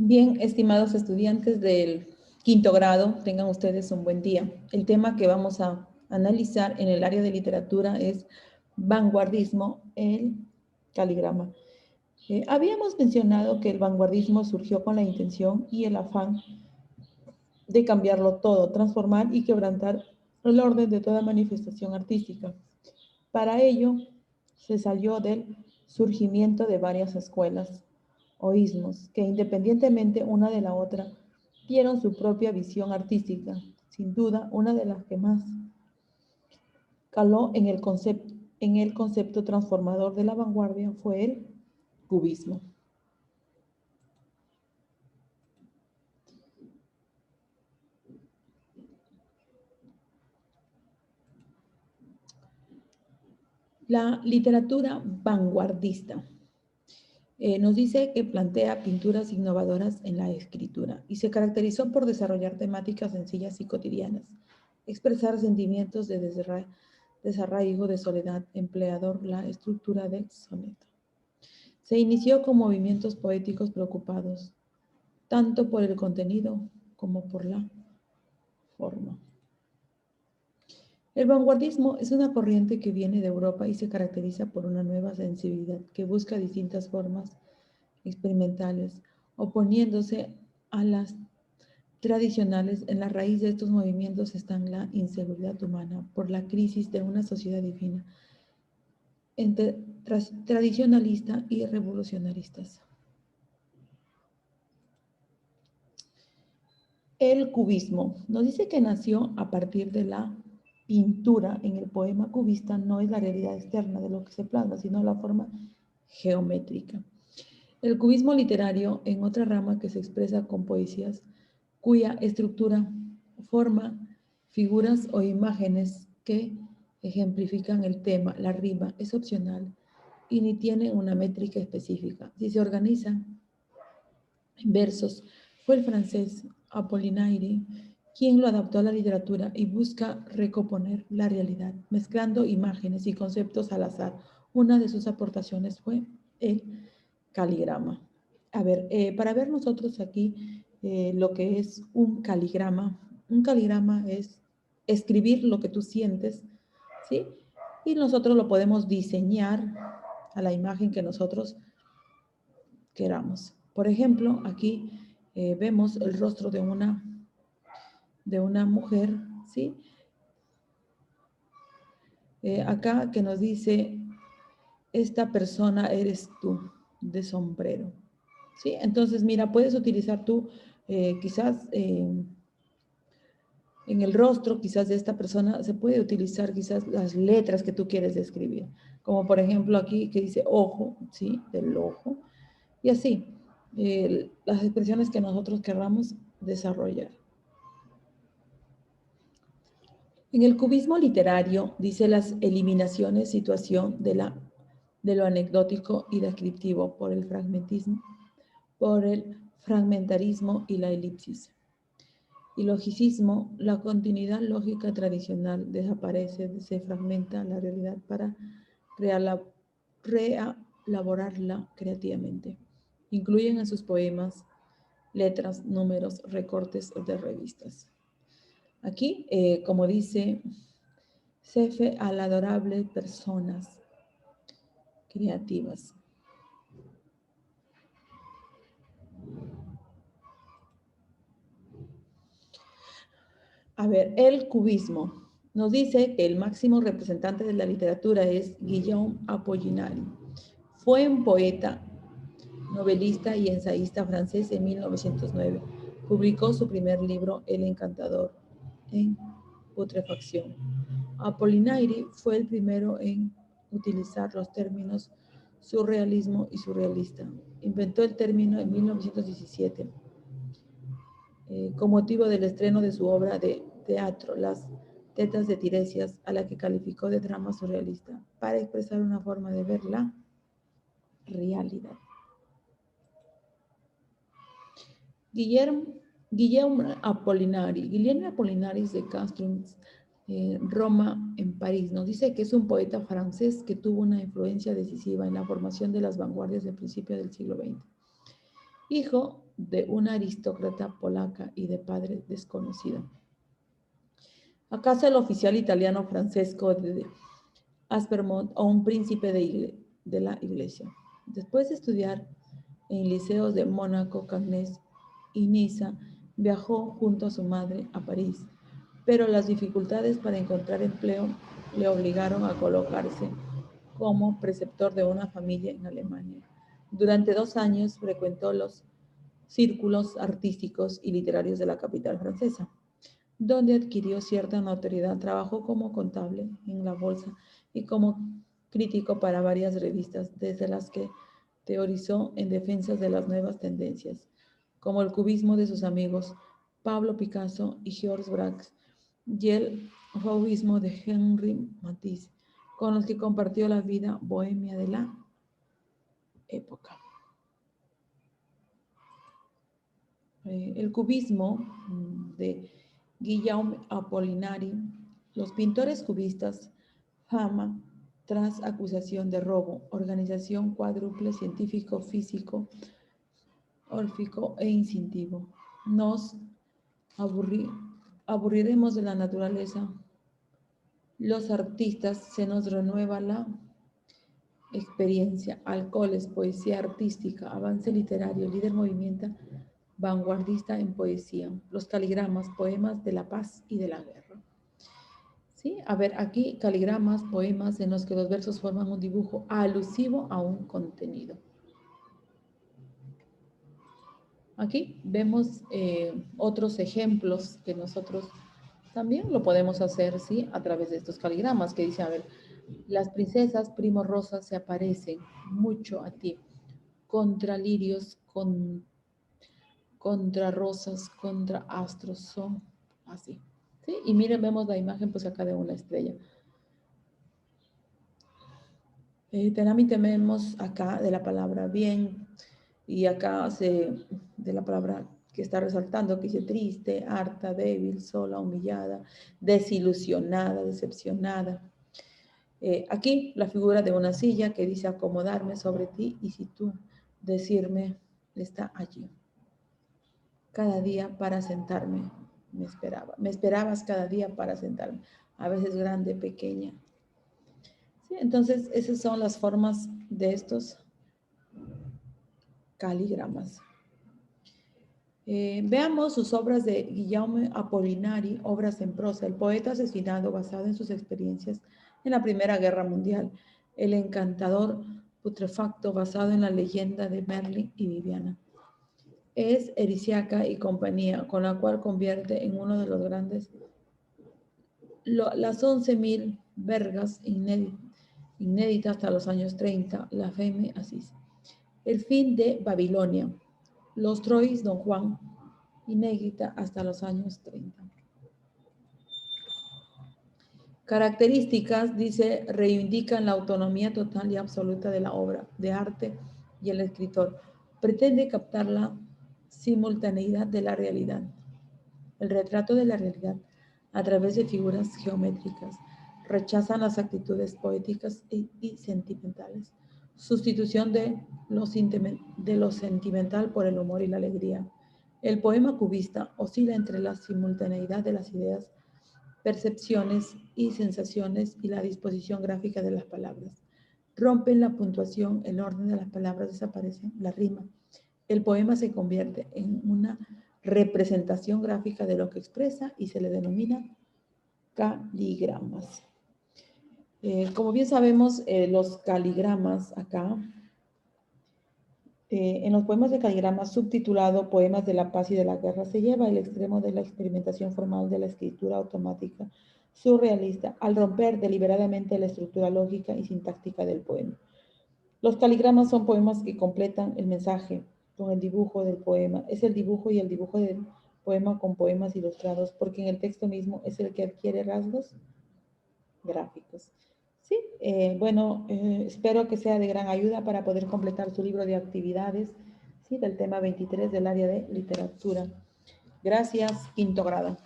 Bien, estimados estudiantes del quinto grado, tengan ustedes un buen día. El tema que vamos a analizar en el área de literatura es vanguardismo, el caligrama. Habíamos mencionado que el vanguardismo surgió con la intención y el afán de cambiarlo todo, transformar y quebrantar el orden de toda manifestación artística. Para ello, se salió del surgimiento de varias escuelas o ismos que independientemente una de la otra dieron su propia visión artística. Sin duda, una de las que más caló en el concepto transformador de la vanguardia fue el cubismo. La literatura vanguardista nos dice que plantea pinturas innovadoras en la escritura y se caracterizó por desarrollar temáticas sencillas y cotidianas, expresar sentimientos de desarraigo, de soledad, empleador la estructura del soneto. Se inició con movimientos poéticos preocupados tanto por el contenido como por la forma. El vanguardismo es una corriente que viene de Europa y se caracteriza por una nueva sensibilidad que busca distintas formas experimentales, oponiéndose a las tradicionales. En la raíz de estos movimientos está la inseguridad humana por la crisis de una sociedad divina entre tradicionalistas y revolucionaristas. El cubismo nos dice que nació a partir de la pintura. En el poema cubista no es la realidad externa de lo que se plasma, sino la forma geométrica. El cubismo literario, en otra rama que se expresa con poesías, cuya estructura forma figuras o imágenes que ejemplifican el tema, la rima es opcional y ni tiene una métrica específica. Si se organizan en versos, fue el francés Apollinaire quien lo adaptó a la literatura y busca recomponer la realidad, mezclando imágenes y conceptos al azar. Una de sus aportaciones fue el caligrama. A ver, para ver nosotros aquí lo que es un caligrama es escribir lo que tú sientes, ¿sí? Y nosotros lo podemos diseñar a la imagen que nosotros queramos. Por ejemplo, aquí vemos el rostro de una mujer, ¿sí? Acá que nos dice, esta persona eres tú, de sombrero, ¿sí? Entonces, mira, puedes utilizar tú quizás en el rostro, quizás de esta persona, se puede utilizar quizás las letras que tú quieres describir, como por ejemplo aquí que dice ojo, ¿sí? Del ojo, y así, las expresiones que nosotros querramos desarrollar. En el cubismo literario dice las eliminaciones, situación de lo anecdótico y descriptivo por el fragmentarismo y la elipsis. Y logicismo, la continuidad lógica tradicional desaparece, se fragmenta la realidad para reelaborarla creativamente. Incluyen en sus poemas letras, números, recortes de revistas. Aquí, como dice, cefe al adorable personas creativas. A ver, el cubismo nos dice que el máximo representante de la literatura es Guillaume Apollinaire. Fue un poeta, novelista y ensayista francés en 1909. Publicó su primer libro, El Encantador, en putrefacción. Apollinaire fue el primero en utilizar los términos surrealismo y surrealista. Inventó el término en 1917 con motivo del estreno de su obra de teatro, Las tetas de Tiresias, a la que calificó de drama surrealista, para expresar una forma de ver la realidad. Guillermo Apollinaris de Castres, Roma, en París, nos dice que es un poeta francés que tuvo una influencia decisiva en la formación de las vanguardias del principio del siglo XX. Hijo de una aristócrata polaca y de padre desconocido. A casa del oficial italiano Francesco de Aspermont o un príncipe de la iglesia. Después de estudiar en liceos de Mónaco, Cannes y Niza, viajó junto a su madre a París, pero las dificultades para encontrar empleo le obligaron a colocarse como preceptor de una familia en Alemania. Durante 2 años frecuentó los círculos artísticos y literarios de la capital francesa, donde adquirió cierta notoriedad. Trabajó como contable en la bolsa y como crítico para varias revistas, desde las que teorizó en defensa de las nuevas tendencias, como el cubismo de sus amigos Pablo Picasso y Georges Braque, y el fauvismo de Henri Matisse, con los que compartió la vida bohemia de la época. El cubismo de Guillaume Apollinaire. Los pintores cubistas, fama tras acusación de robo, organización cuádruple científico, físico, órfico e instintivo. Nos aburriremos de la naturaleza. Los artistas se nos renueva la experiencia, alcoholes, poesía artística, avance literario, líder movimiento vanguardista en poesía, los caligramas, poemas de la paz y de la guerra. ¿Sí? A ver, aquí caligramas, poemas en los que los versos forman un dibujo alusivo a un contenido. Aquí vemos otros ejemplos que nosotros también lo podemos hacer, ¿sí? A través de estos caligramas que dice, a ver, las princesas primorosas se aparecen mucho a ti, contra lirios, contra rosas, contra astros, son así. ¿Sí? Y miren, vemos la imagen pues acá de una estrella. También tenemos acá de la palabra bien, y acá de la palabra que está resaltando, que dice triste, harta, débil, sola, humillada, desilusionada, decepcionada. Aquí la figura de una silla que dice acomodarme sobre ti, y si tú decirme está allí. Cada día para sentarme me esperabas cada día para sentarme, a veces grande, pequeña. ¿Sí? Entonces esas son las formas de estos caligramas. Veamos sus obras de Guillaume Apollinaire, obras en prosa. El poeta asesinado basado en sus experiencias en la Primera Guerra Mundial. El encantador putrefacto basado en la leyenda de Merlin y Viviana. Es Erisiaca y compañía, con la cual convierte en uno de los grandes las 11.000 vergas inéditas hasta los años 30, la Femme Asís. El fin de Babilonia. Los Trois Don Juan, inédita hasta los años 30. Características, dice, reivindican la autonomía total y absoluta de la obra de arte y el escritor. Pretende captar la simultaneidad de la realidad, el retrato de la realidad a través de figuras geométricas. Rechazan las actitudes poéticas y sentimentales. Sustitución de lo sentimental por el humor y la alegría. El poema cubista oscila entre la simultaneidad de las ideas, percepciones y sensaciones y la disposición gráfica de las palabras. Rompen la puntuación, el orden de las palabras desaparece, la rima. El poema se convierte en una representación gráfica de lo que expresa y se le denomina caligramas. Como bien sabemos, los caligramas acá, en los poemas de caligramas subtitulado Poemas de la Paz y de la Guerra, se lleva el extremo de la experimentación formal de la escritura automática surrealista al romper deliberadamente la estructura lógica y sintáctica del poema. Los caligramas son poemas que completan el mensaje con el dibujo del poema. Es el dibujo y el dibujo del poema con poemas ilustrados, porque en el texto mismo es el que adquiere rasgos gráficos. Sí, bueno, espero que sea de gran ayuda para poder completar su libro de actividades, ¿sí? Del tema 23 del área de literatura. Gracias, quinto grado.